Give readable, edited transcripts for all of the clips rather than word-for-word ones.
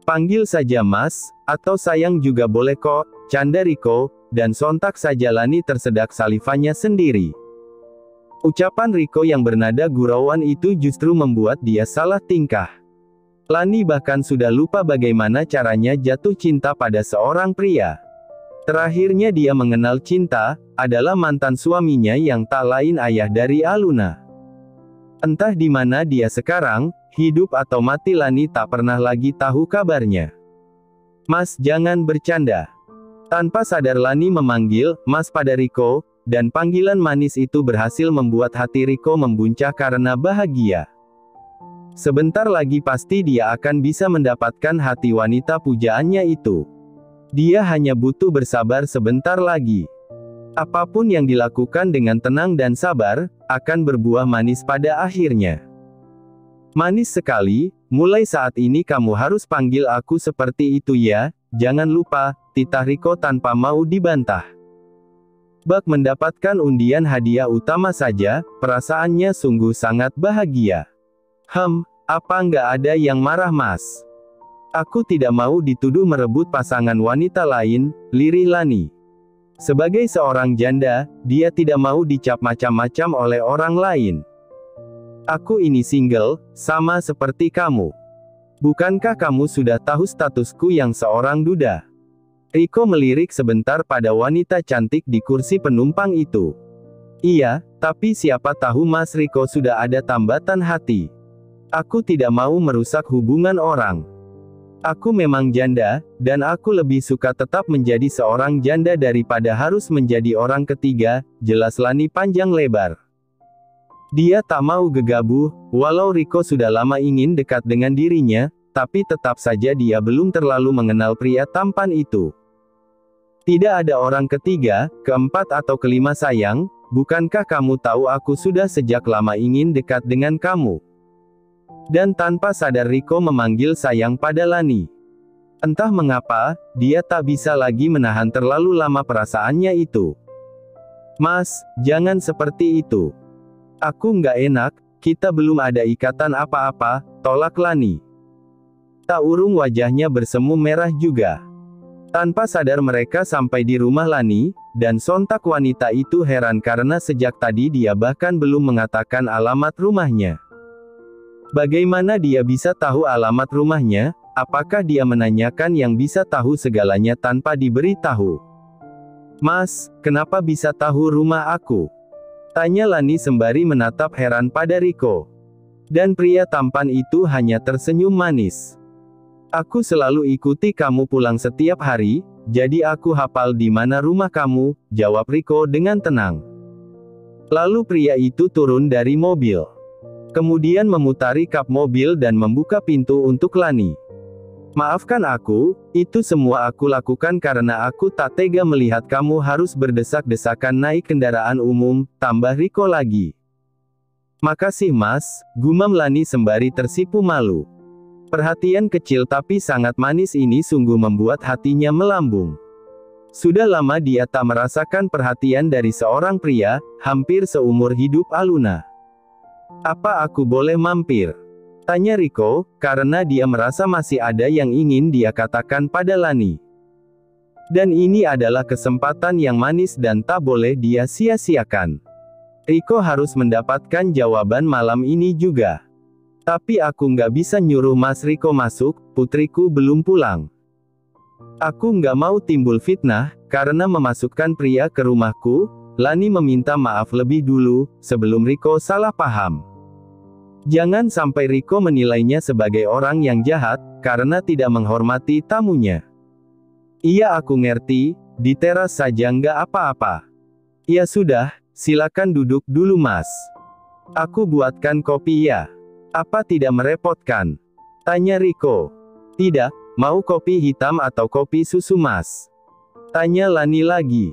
Panggil saja Mas, atau sayang juga boleh kok, canda Riko, dan sontak saja Lani tersedak salivanya sendiri. Ucapan Riko yang bernada gurauan itu justru membuat dia salah tingkah. Lani bahkan sudah lupa bagaimana caranya jatuh cinta pada seorang pria. Terakhirnya dia mengenal cinta, adalah mantan suaminya yang tak lain ayah dari Aluna. Entah di mana dia sekarang, hidup atau mati Lani tak pernah lagi tahu kabarnya. Mas, jangan bercanda. Tanpa sadar Lani memanggil Mas pada Riko, dan panggilan manis itu berhasil membuat hati Riko membuncah karena bahagia. Sebentar lagi pasti dia akan bisa mendapatkan hati wanita pujaannya itu. Dia hanya butuh bersabar sebentar lagi. Apapun yang dilakukan dengan tenang dan sabar, akan berbuah manis pada akhirnya. Manis sekali, mulai saat ini kamu harus panggil aku seperti itu ya, jangan lupa, titah Riko tanpa mau dibantah. Bak mendapatkan undian hadiah utama saja, perasaannya sungguh sangat bahagia. Apa nggak ada yang marah Mas? Aku tidak mau dituduh merebut pasangan wanita lain, lirih Lani. Sebagai seorang janda, dia tidak mau dicap macam-macam oleh orang lain. Aku ini single, sama seperti kamu. Bukankah kamu sudah tahu statusku yang seorang duda? Riko melirik sebentar pada wanita cantik di kursi penumpang itu. Iya, tapi siapa tahu Mas Riko sudah ada tambatan hati. Aku tidak mau merusak hubungan orang. Aku memang janda, dan aku lebih suka tetap menjadi seorang janda daripada harus menjadi orang ketiga, jelas Lani panjang lebar. Dia tak mau gegabah, walau Riko sudah lama ingin dekat dengan dirinya, tapi tetap saja dia belum terlalu mengenal pria tampan itu. Tidak ada orang ketiga, keempat atau kelima sayang, bukankah kamu tahu aku sudah sejak lama ingin dekat dengan kamu? Dan tanpa sadar Riko memanggil sayang pada Lani. Entah mengapa, dia tak bisa lagi menahan terlalu lama perasaannya itu. Mas, jangan seperti itu. Aku nggak enak, kita belum ada ikatan apa-apa, tolak Lani. Tak urung wajahnya bersemu merah juga. Tanpa sadar mereka sampai di rumah Lani, dan sontak wanita itu heran karena sejak tadi dia bahkan belum mengatakan alamat rumahnya. Bagaimana dia bisa tahu alamat rumahnya? Apakah dia menanyakan yang bisa tahu segalanya tanpa diberitahu? Mas, kenapa bisa tahu rumah aku? Tanya Lani sembari menatap heran pada Riko. Dan pria tampan itu hanya tersenyum manis. Aku selalu ikuti kamu pulang setiap hari, jadi aku hafal di mana rumah kamu, jawab Riko dengan tenang. Lalu pria itu turun dari mobil. Kemudian memutari kap mobil dan membuka pintu untuk Lani. Maafkan aku, itu semua aku lakukan karena aku tak tega melihat kamu harus berdesak-desakan naik kendaraan umum, tambah Riko lagi. Makasih Mas, gumam Lani sembari tersipu malu. Perhatian kecil tapi sangat manis ini sungguh membuat hatinya melambung. Sudah lama dia tak merasakan perhatian dari seorang pria, hampir seumur hidup Aluna. Apa aku boleh mampir? Tanya Riko, karena dia merasa masih ada yang ingin dia katakan pada Lani. Dan ini adalah kesempatan yang manis dan tak boleh dia sia-siakan. Riko harus mendapatkan jawaban malam ini juga. Tapi aku nggak bisa nyuruh Mas Riko masuk, putriku belum pulang. Aku nggak mau timbul fitnah, karena memasukkan pria ke rumahku. Lani meminta maaf lebih dulu, sebelum Riko salah paham. Jangan sampai Riko menilainya sebagai orang yang jahat, karena tidak menghormati tamunya. Iya aku ngerti, di teras saja nggak apa-apa. Ya sudah, silakan duduk dulu Mas. Aku buatkan kopi ya. Apa tidak merepotkan? Tanya Riko. Tidak, mau kopi hitam atau kopi susu Mas? Tanya Lani lagi.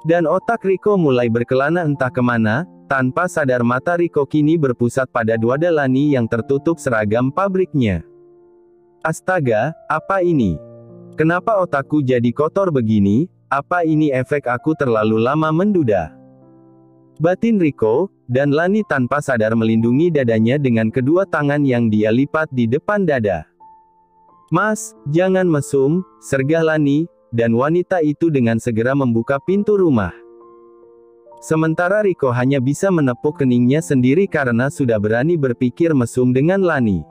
Dan otak Riko mulai berkelana entah kemana, tanpa sadar mata Riko kini berpusat pada dada Lani yang tertutup seragam pabriknya. Astaga, apa ini? Kenapa otakku jadi kotor begini? Apa ini efek aku terlalu lama menduda? Batin Riko, dan Lani tanpa sadar melindungi dadanya dengan kedua tangan yang dia lipat di depan dada. "Mas, jangan mesum," sergah Lani, dan wanita itu dengan segera membuka pintu rumah. Sementara Riko hanya bisa menepuk keningnya sendiri karena sudah berani berpikir mesum dengan Lani.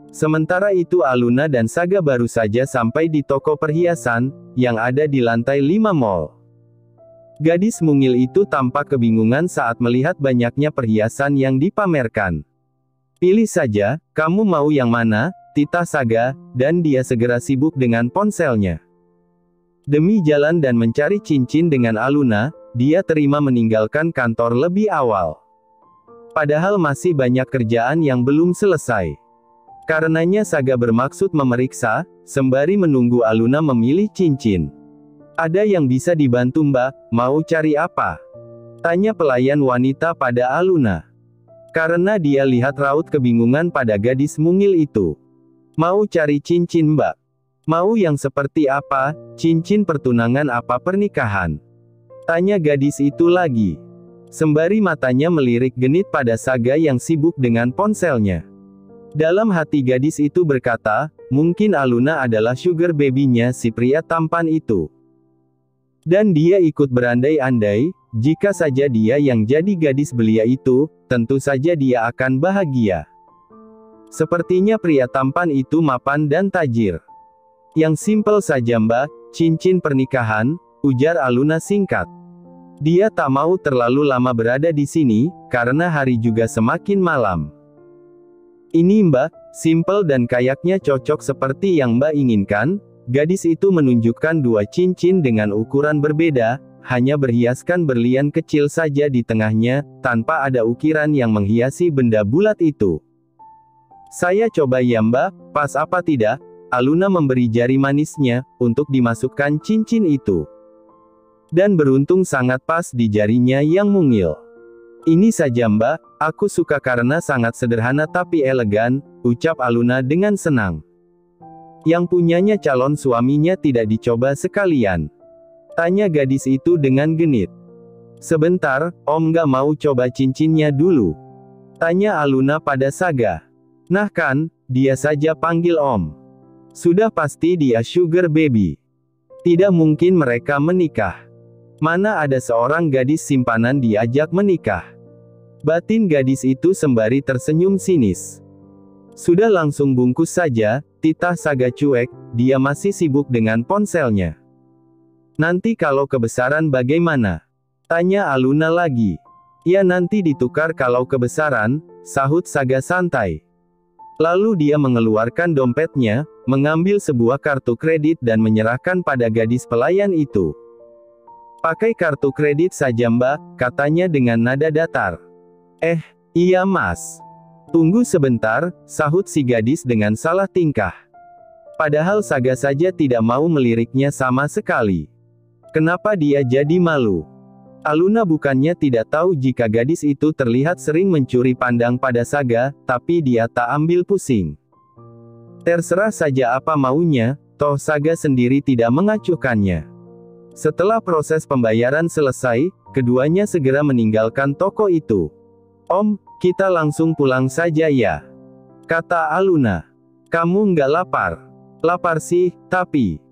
Sementara itu Aluna dan Saga baru saja sampai di toko perhiasan, yang ada di lantai 5 mall. Gadis mungil itu tampak kebingungan saat melihat banyaknya perhiasan yang dipamerkan. "Pilih saja, kamu mau yang mana?" titah Saga, dan dia segera sibuk dengan ponselnya. Demi jalan dan mencari cincin dengan Aluna, dia terima meninggalkan kantor lebih awal. Padahal masih banyak kerjaan yang belum selesai. Karenanya Saga bermaksud memeriksa, sembari menunggu Aluna memilih cincin. "Ada yang bisa dibantu Mbak, mau cari apa?" tanya pelayan wanita pada Aluna. Karena dia lihat raut kebingungan pada gadis mungil itu. "Mau cari cincin Mbak. Mau yang seperti apa, cincin pertunangan apa pernikahan?" tanya gadis itu lagi. Sembari matanya melirik genit pada Saga yang sibuk dengan ponselnya. Dalam hati gadis itu berkata, mungkin Aluna adalah sugar baby-nya si pria tampan itu. Dan dia ikut berandai-andai, jika saja dia yang jadi gadis belia itu, tentu saja dia akan bahagia. Sepertinya pria tampan itu mapan dan tajir. "Yang simpel saja Mbak, cincin pernikahan," ujar Aluna singkat. Dia tak mau terlalu lama berada di sini, karena hari juga semakin malam. "Ini Mbak, simpel dan kayaknya cocok seperti yang Mbak inginkan." Gadis itu menunjukkan dua cincin dengan ukuran berbeda, hanya berhiaskan berlian kecil saja di tengahnya, tanpa ada ukiran yang menghiasi benda bulat itu. "Saya coba ya Mbak, pas apa tidak?" Aluna memberi jari manisnya, untuk dimasukkan cincin itu. Dan beruntung sangat pas di jarinya yang mungil. "Ini saja Mbak, aku suka karena sangat sederhana tapi elegan," ucap Aluna dengan senang. "Yang punyanya calon suaminya tidak dicoba sekalian?" tanya gadis itu dengan genit. "Sebentar, Om nggak mau coba cincinnya dulu?" tanya Aluna pada Saga. "Nah kan, dia saja panggil Om. Sudah pasti dia sugar baby. Tidak mungkin mereka menikah. Mana ada seorang gadis simpanan diajak menikah?" Batin gadis itu sembari tersenyum sinis. "Sudah langsung bungkus saja," titah Saga cuek, dia masih sibuk dengan ponselnya. "Nanti kalau kebesaran bagaimana?" tanya Aluna lagi. "Ya nanti ditukar kalau kebesaran," sahut Saga santai. Lalu dia mengeluarkan dompetnya, mengambil sebuah kartu kredit dan menyerahkan pada gadis pelayan itu. "Pakai kartu kredit saja Mbak," katanya dengan nada datar. Iya Mas." "Tunggu sebentar," sahut si gadis dengan salah tingkah. Padahal Saga saja tidak mau meliriknya sama sekali. Kenapa dia jadi malu? Aluna bukannya tidak tahu jika gadis itu terlihat sering mencuri pandang pada Saga, tapi dia tak ambil pusing. Terserah saja apa maunya, toh Saga sendiri tidak mengacuhkannya. Setelah proses pembayaran selesai, keduanya segera meninggalkan toko itu. "Om, kita langsung pulang saja ya?" kata Aluna. "Kamu nggak lapar?" "Lapar sih, tapi..."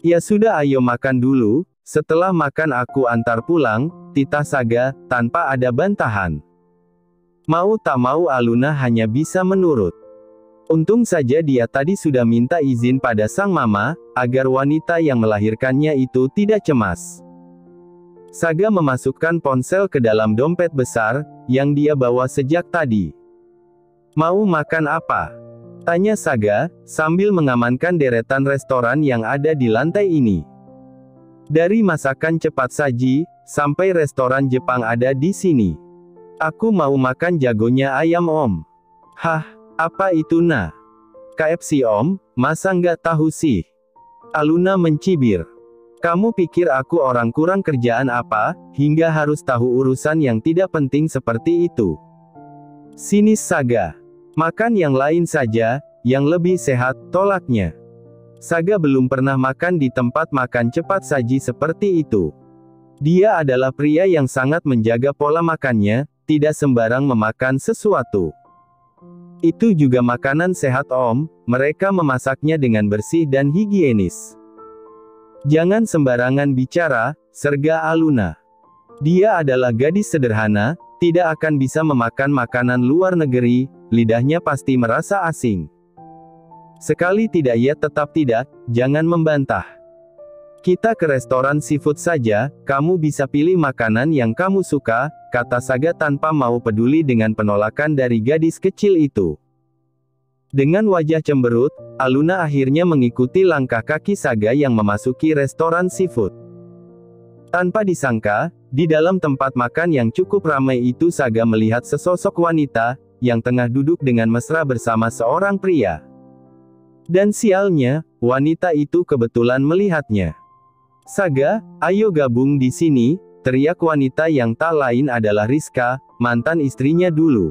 "Ya sudah ayo makan dulu, setelah makan aku antar pulang," titah Saga, tanpa ada bantahan. Mau tak mau Aluna hanya bisa menurut. Untung saja dia tadi sudah minta izin pada sang mama, agar wanita yang melahirkannya itu tidak cemas. Saga memasukkan ponsel ke dalam dompet besar, yang dia bawa sejak tadi. "Mau makan apa?" tanya Saga, sambil mengamankan deretan restoran yang ada di lantai ini. Dari masakan cepat saji, sampai restoran Jepang ada di sini. "Aku mau makan jagonya ayam Om." "Hah, apa itu nah?" "KFC Om, masa nggak tahu sih?" Aluna mencibir. "Kamu pikir aku orang kurang kerjaan apa, hingga harus tahu urusan yang tidak penting seperti itu?" sinis Saga. "Makan yang lain saja, yang lebih sehat," tolaknya. Saga belum pernah makan di tempat makan cepat saji seperti itu. Dia adalah pria yang sangat menjaga pola makannya, tidak sembarang memakan sesuatu. Itu juga makanan sehat Om, mereka memasaknya dengan bersih dan higienis. Jangan sembarangan bicara, serga Aluna. Dia adalah gadis sederhana, tidak akan bisa memakan makanan luar negeri, lidahnya pasti merasa asing. Sekali tidak ya tetap tidak, jangan membantah. Kita ke restoran seafood saja, kamu bisa pilih makanan yang kamu suka, kata Saga tanpa mau peduli dengan penolakan dari gadis kecil itu. Dengan wajah cemberut, Aluna akhirnya mengikuti langkah kaki Saga yang memasuki restoran seafood. Tanpa disangka, di dalam tempat makan yang cukup ramai itu Saga melihat sesosok wanita, yang tengah duduk dengan mesra bersama seorang pria. Dan sialnya, wanita itu kebetulan melihatnya. Saga, ayo gabung di sini, teriak wanita yang tak lain adalah Rizka, mantan istrinya dulu.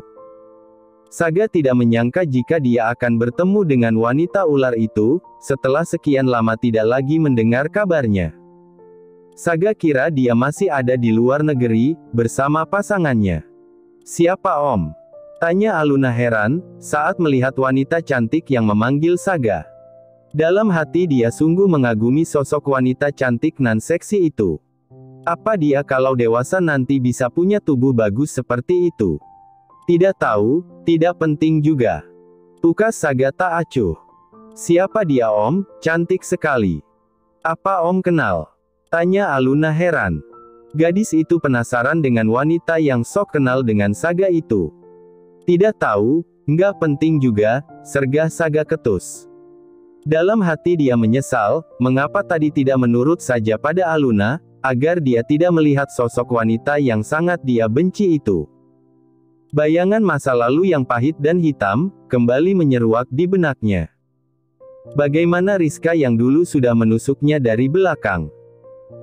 Saga tidak menyangka jika dia akan bertemu dengan wanita ular itu, setelah sekian lama tidak lagi mendengar kabarnya. Saga kira dia masih ada di luar negeri, bersama pasangannya. Siapa Om? Tanya Aluna heran, saat melihat wanita cantik yang memanggil Saga. Dalam hati dia sungguh mengagumi sosok wanita cantik nan seksi itu. Apa dia kalau dewasa nanti bisa punya tubuh bagus seperti itu? Tidak tahu, tidak penting juga. Tukas Saga tak acuh. Siapa dia Om? Cantik sekali. Apa Om kenal? Tanya Aluna heran. Gadis itu penasaran dengan wanita yang sok kenal dengan Saga itu. Tidak tahu, nggak penting juga, sergah Saga ketus. Dalam hati dia menyesal, mengapa tadi tidak menurut saja pada Aluna, agar dia tidak melihat sosok wanita yang sangat dia benci itu. Bayangan masa lalu yang pahit dan hitam, kembali menyeruak di benaknya. Bagaimana Rizka yang dulu sudah menusuknya dari belakang.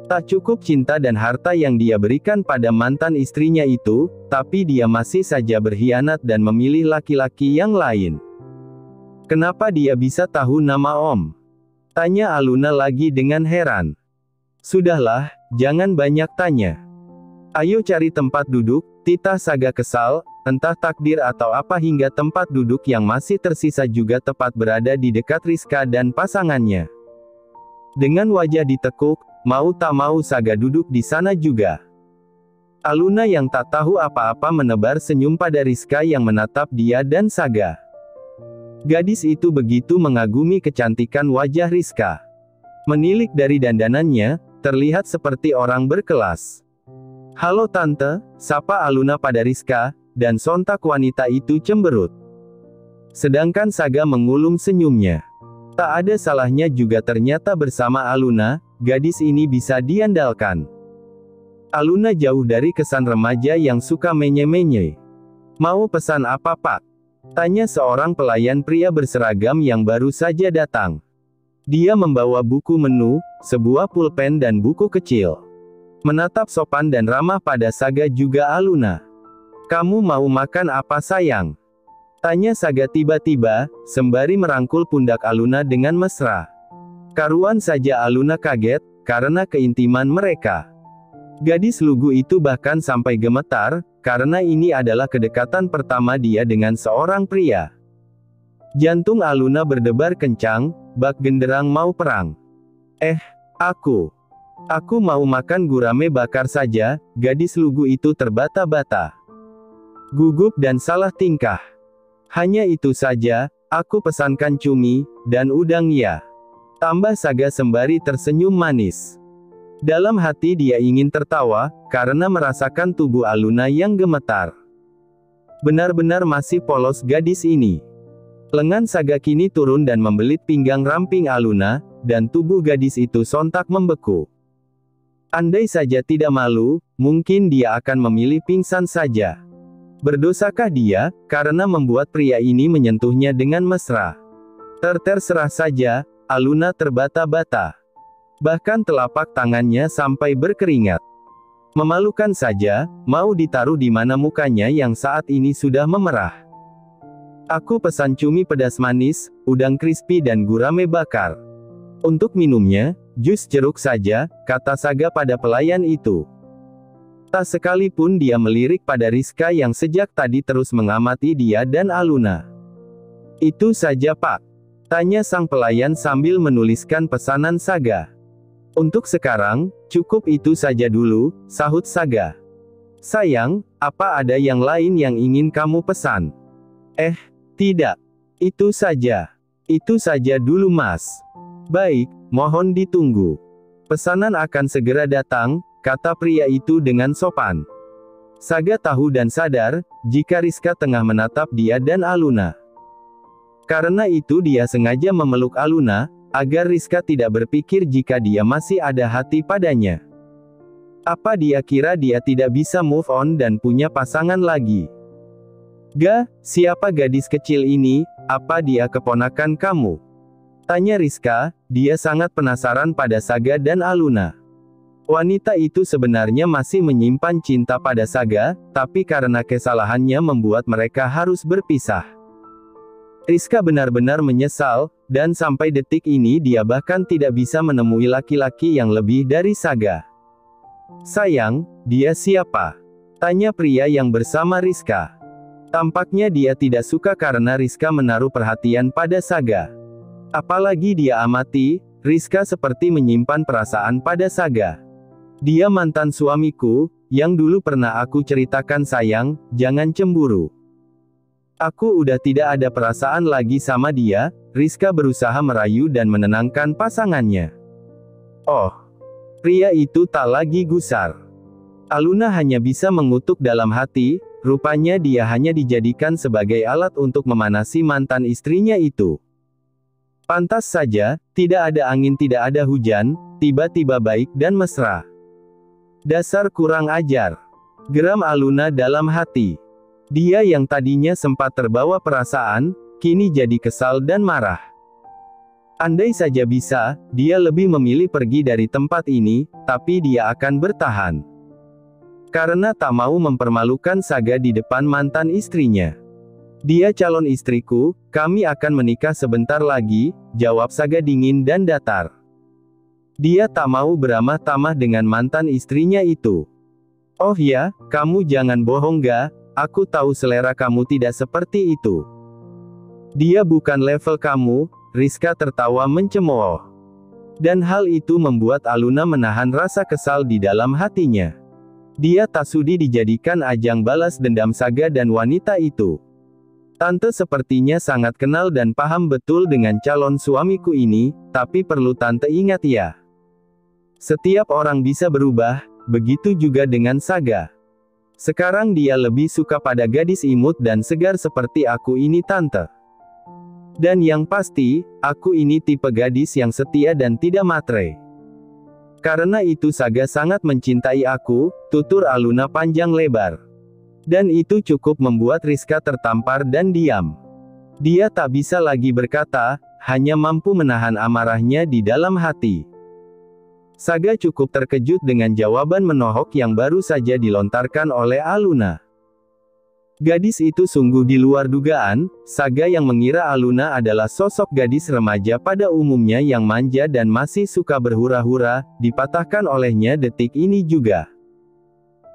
Tak cukup cinta dan harta yang dia berikan pada mantan istrinya itu, tapi dia masih saja berkhianat dan memilih laki-laki yang lain. Kenapa dia bisa tahu nama Om? Tanya Aluna lagi dengan heran. Sudahlah, jangan banyak tanya. Ayo cari tempat duduk, titah Saga kesal, entah takdir atau apa hingga tempat duduk yang masih tersisa juga tepat berada di dekat Rizka dan pasangannya. Dengan wajah ditekuk, mau tak mau Saga duduk di sana juga. Aluna yang tak tahu apa-apa menebar senyum pada Rizka yang menatap dia dan Saga. Gadis itu begitu mengagumi kecantikan wajah Rizka. Menilik dari dandanannya, terlihat seperti orang berkelas. Halo Tante, sapa Aluna pada Rizka, dan sontak wanita itu cemberut. Sedangkan Saga mengulum senyumnya. Tak ada salahnya juga ternyata bersama Aluna, gadis ini bisa diandalkan. Aluna jauh dari kesan remaja yang suka menye-menye. Mau pesan apa Pak? Tanya seorang pelayan pria berseragam yang baru saja datang. Dia membawa buku menu, sebuah pulpen dan buku kecil. Menatap sopan dan ramah pada Saga juga Aluna. Kamu mau makan apa sayang? Tanya Saga tiba-tiba, sembari merangkul pundak Aluna dengan mesra. Karuan saja Aluna kaget, karena keintiman mereka. Gadis lugu itu bahkan sampai gemetar, karena ini adalah kedekatan pertama dia dengan seorang pria. Jantung Aluna berdebar kencang, bak genderang mau perang. Aku mau makan gurame bakar saja, gadis lugu itu terbata-bata. Gugup dan salah tingkah. Hanya itu saja, aku pesankan cumi, dan udang ya. Tambah Saga sembari tersenyum manis. Dalam hati dia ingin tertawa, karena merasakan tubuh Aluna yang gemetar. Benar-benar masih polos gadis ini. Lengan Saga kini turun dan membelit pinggang ramping Aluna, dan tubuh gadis itu sontak membeku. Andai saja tidak malu, mungkin dia akan memilih pingsan saja. Berdosakah dia, karena membuat pria ini menyentuhnya dengan mesra? Terserah saja, Aluna terbata-bata. Bahkan telapak tangannya sampai berkeringat. Memalukan saja, mau ditaruh di mana mukanya yang saat ini sudah memerah. Aku pesan cumi pedas manis, udang crispy dan gurame bakar. Untuk minumnya, Jus jeruk saja, kata Saga pada pelayan itu. Tak sekalipun dia melirik pada Rizka yang sejak tadi terus mengamati dia dan Aluna. Itu saja Pak, tanya sang pelayan sambil menuliskan pesanan Saga. Untuk sekarang, cukup itu saja dulu, sahut Saga. Sayang, apa ada yang lain yang ingin kamu pesan? Tidak. Itu saja. Itu saja dulu Mas. Baik, mohon ditunggu. Pesanan akan segera datang, kata pria itu dengan sopan. Saga tahu dan sadar, jika Rizka tengah menatap dia dan Aluna. Karena itu dia sengaja memeluk Aluna, agar Rizka tidak berpikir jika dia masih ada hati padanya. Apa dia kira dia tidak bisa move on dan punya pasangan lagi? Siapa gadis kecil ini, apa dia keponakan kamu? Tanya Rizka, dia sangat penasaran pada Saga dan Aluna. Wanita itu sebenarnya masih menyimpan cinta pada Saga, tapi karena kesalahannya membuat mereka harus berpisah. Rizka benar-benar menyesal, dan sampai detik ini dia bahkan tidak bisa menemui laki-laki yang lebih dari Saga. Sayang, dia siapa? Tanya pria yang bersama Rizka. Tampaknya dia tidak suka karena Rizka menaruh perhatian pada Saga. Apalagi dia amati, Rizka seperti menyimpan perasaan pada Saga. Dia mantan suamiku, yang dulu pernah aku ceritakan sayang, jangan cemburu. Aku udah tidak ada perasaan lagi sama dia, Rizka berusaha merayu dan menenangkan pasangannya. Oh, pria itu tak lagi gusar. Aluna hanya bisa mengutuk dalam hati, rupanya dia hanya dijadikan sebagai alat untuk memanasi mantan istrinya itu. Pantas saja, tidak ada angin tidak ada hujan, tiba-tiba baik dan mesra. Dasar kurang ajar, geram Aluna dalam hati. Dia yang tadinya sempat terbawa perasaan, kini jadi kesal dan marah. Andai saja bisa, dia lebih memilih pergi dari tempat ini, tapi dia akan bertahan. Karena tak mau mempermalukan Saga di depan mantan istrinya. Dia calon istriku, kami akan menikah sebentar lagi, jawab Saga dingin dan datar. Dia tak mau beramah tamah dengan mantan istrinya itu. Oh ya, kamu jangan bohong aku tahu selera kamu tidak seperti itu. Dia bukan level kamu, Rizka tertawa mencemooh. Dan hal itu membuat Aluna menahan rasa kesal di dalam hatinya. Dia tak sudi dijadikan ajang balas dendam Saga dan wanita itu. Tante sepertinya sangat kenal dan paham betul dengan calon suamiku ini, tapi perlu tante ingat ya. Setiap orang bisa berubah, begitu juga dengan Saga. Sekarang dia lebih suka pada gadis imut dan segar seperti aku ini tante. Dan yang pasti, aku ini tipe gadis yang setia dan tidak matre. Karena itu Saga sangat mencintai aku, tutur Aluna panjang lebar. Dan itu cukup membuat Rizka tertampar dan diam. Dia tak bisa lagi berkata, hanya mampu menahan amarahnya di dalam hati. Saga cukup terkejut dengan jawaban menohok yang baru saja dilontarkan oleh Aluna. Gadis itu sungguh di luar dugaan, Saga yang mengira Aluna adalah sosok gadis remaja pada umumnya yang manja dan masih suka berhura-hura, dipatahkan olehnya detik ini juga.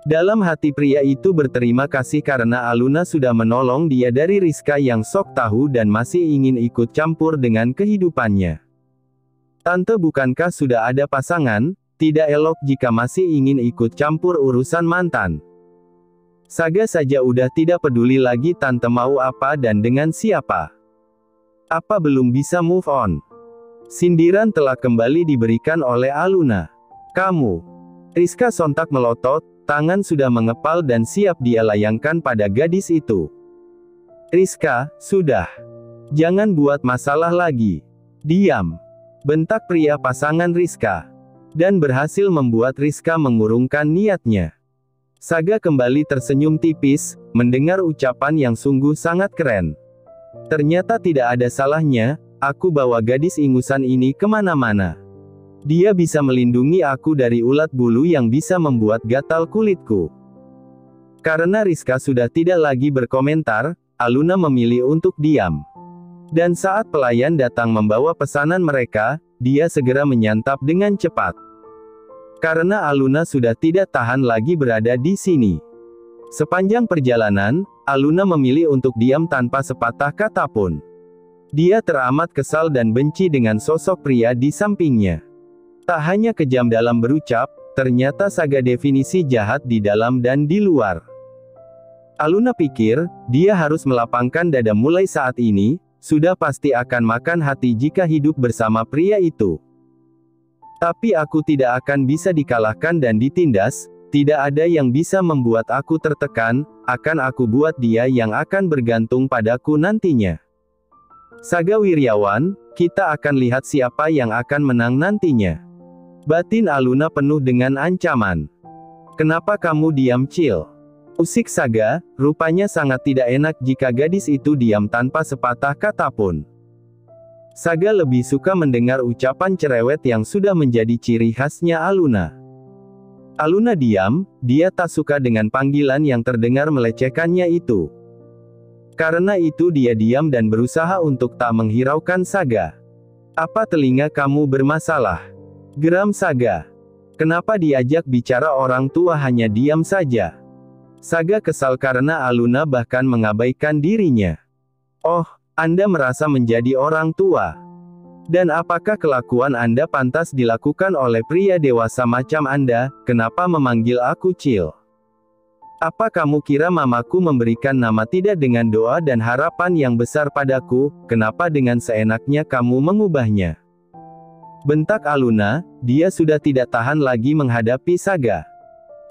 Dalam hati pria itu berterima kasih karena Aluna sudah menolong dia dari Rizka yang sok tahu dan masih ingin ikut campur dengan kehidupannya. Tante bukankah sudah ada pasangan, tidak elok jika masih ingin ikut campur urusan mantan. Saga saja udah tidak peduli lagi tante mau apa dan dengan siapa. Apa belum bisa move on? Sindiran telah kembali diberikan oleh Aluna. Kamu. Rizka sontak melotot, tangan sudah mengepal dan siap dia layangkan pada gadis itu. Rizka, sudah. Jangan buat masalah lagi. Diam. Bentak pria pasangan Rizka. Dan berhasil membuat Rizka mengurungkan niatnya. Saga kembali tersenyum tipis, mendengar ucapan yang sungguh sangat keren. Ternyata tidak ada salahnya, aku bawa gadis ingusan ini kemana-mana. Dia bisa melindungi aku dari ulat bulu yang bisa membuat gatal kulitku. Karena Rizka sudah tidak lagi berkomentar, Aluna memilih untuk diam. Dan saat pelayan datang membawa pesanan mereka, dia segera menyantap dengan cepat. Karena Aluna sudah tidak tahan lagi berada di sini. Sepanjang perjalanan, Aluna memilih untuk diam tanpa sepatah kata pun. Dia teramat kesal dan benci dengan sosok pria di sampingnya. Tak hanya kejam dalam berucap, ternyata Saga definisi jahat di dalam dan di luar. Aluna pikir, dia harus melapangkan dada mulai saat ini, sudah pasti akan makan hati jika hidup bersama pria itu. Tapi aku tidak akan bisa dikalahkan dan ditindas, tidak ada yang bisa membuat aku tertekan, akan aku buat dia yang akan bergantung padaku nantinya. Saga Wiryawan, kita akan lihat siapa yang akan menang nantinya. Batin Aluna penuh dengan ancaman. Kenapa kamu diam, Cil? Usik Saga, rupanya sangat tidak enak jika gadis itu diam tanpa sepatah kata pun. Saga lebih suka mendengar ucapan cerewet yang sudah menjadi ciri khasnya Aluna. Aluna diam, dia tak suka dengan panggilan yang terdengar melecehkannya itu. Karena itu dia diam dan berusaha untuk tak menghiraukan Saga. Apa telinga kamu bermasalah? Geram Saga. Kenapa diajak bicara orang tua hanya diam saja? Saga kesal karena Aluna bahkan mengabaikan dirinya. Oh, Anda merasa menjadi orang tua. Dan apakah kelakuan Anda pantas dilakukan oleh pria dewasa macam Anda? Kenapa memanggil aku Cil? Apa kamu kira mamaku memberikan nama tidak dengan doa dan harapan yang besar padaku? Kenapa dengan seenaknya kamu mengubahnya? Bentak Aluna, dia sudah tidak tahan lagi menghadapi Saga.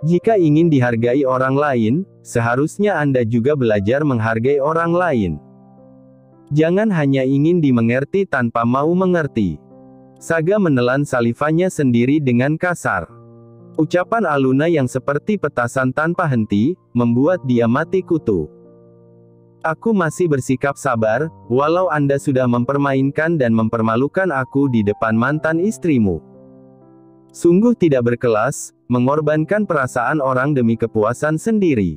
Jika ingin dihargai orang lain, seharusnya Anda juga belajar menghargai orang lain. Jangan hanya ingin dimengerti tanpa mau mengerti. Saga menelan salivanya sendiri dengan kasar. Ucapan Aluna yang seperti petasan tanpa henti, membuat dia mati kutu. Aku masih bersikap sabar, walau Anda sudah mempermainkan dan mempermalukan aku di depan mantan istrimu. Sungguh tidak berkelas, mengorbankan perasaan orang demi kepuasan sendiri.